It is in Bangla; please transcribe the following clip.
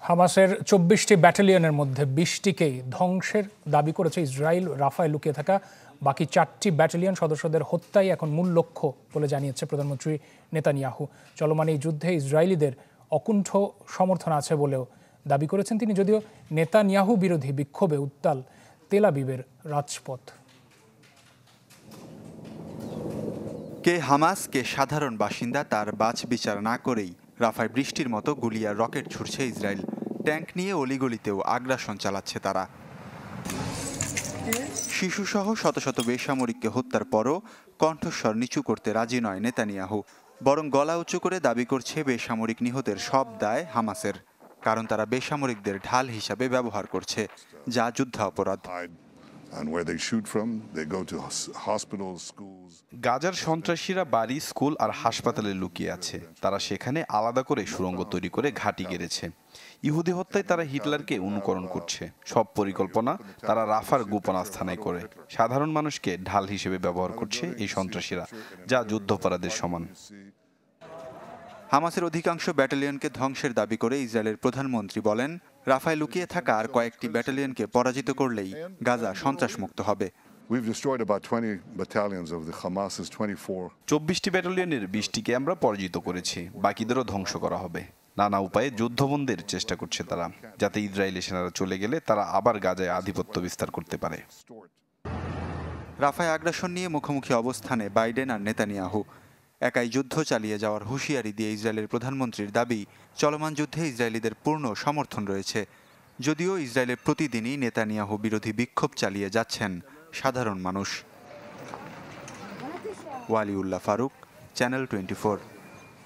হামাসের ২৪টি ব্যাটালিয়নের মধ্যে ২০টিকেই ধ্বংসের দাবি করেছে ইসরায়েল। রাফায় লুকিয়ে থাকা বাকি ৪টি ব্যাটালিয়ন সদস্যদের হত্যাই এখন মূল লক্ষ্য বলে জানিয়েছে প্রধানমন্ত্রী নেতানিয়াহু। চলমান এই যুদ্ধে ইসরায়েলিদের অকুণ্ঠ সমর্থন আছে বলেও দাবি করেছেন তিনি, যদিও নেতানিয়াহু বিরোধী বিক্ষোভে উত্তাল তেল আবিবের রাজপথ। কে হামাস কে সাধারণ বাসিন্দা তার বাছ বিচার না করেই রাফায় বৃষ্টির মতো গুলি আর রকেট ছুড়ছে ইসরায়েল। ট্যাঙ্ক নিয়ে অলিগলিতেও আগ্রাসন চালাচ্ছে তারা। শিশুসহ শত শত বেসামরিককে হত্যার পরও কণ্ঠস্বর নিচু করতে রাজি নয় নেতানিয়াহু, বরং গলা উঁচু করে দাবি করছে বেসামরিক নিহতের সব দায় হামাসের, কারণ তারা বেসামরিকদের ঢাল হিসাবে ব্যবহার করছে, যা যুদ্ধাপরাধ। গাজার সন্ত্রাসীরা বাড়ি, স্কুল আর হাসপাতালে লুকিয়ে আছে। তারা সেখানে আলাদা করে সুড়ঙ্গ তৈরি করে ঘাঁটি গেড়েছে। ইহুদি হত্যায় তারা হিটলারকে অনুকরণ করছে। সব পরিকল্পনা তারা রাফার গোপন আস্তানায় করে সাধারণ মানুষকে ঢাল হিসেবে ব্যবহার করছে এই সন্ত্রাসীরা, যা যুদ্ধাপরাধের সমান। হামাসের অধিকাংশ ব্যাটালিয়নকে ধ্বংসের দাবি করে ইসরায়েলের প্রধানমন্ত্রী বলেন, রাফায় লুকিয়ে থাকা আর কয়েকটি ব্যাটালিয়নকে পরাজিত করলেই গাজা সন্ত্রাসমুক্ত হবে। ২৪টি ব্যাটালিয়নের ২০টিকে আমরা পরাজিত করেছি, বাকিদেরও ধ্বংস করা হবে। নানা উপায়ে যুদ্ধবন্ধের চেষ্টা করছে তারা, যাতে ইসরায়েলি সেনারা চলে গেলে তারা আবার গাজায় আধিপত্য বিস্তার করতে পারে। রাফায় আগ্রাসন নিয়ে মুখোমুখি অবস্থানে বাইডেন আর নেতানিয়াহু। একাই যুদ্ধ চালিয়ে যাওয়ার হুঁশিয়ারি দিয়ে ইসরায়েলের প্রধানমন্ত্রীর দাবি, চলমান যুদ্ধে ইসরায়েলিদের পূর্ণ সমর্থন রয়েছে, যদিও ইসরায়েলের প্রতিদিনই নেতানিয়াহু বিরোধী বিক্ষোভ চালিয়ে যাচ্ছেন সাধারণ মানুষ। ওয়ালিউল্লাহ ফারুক, চ্যানেল 24।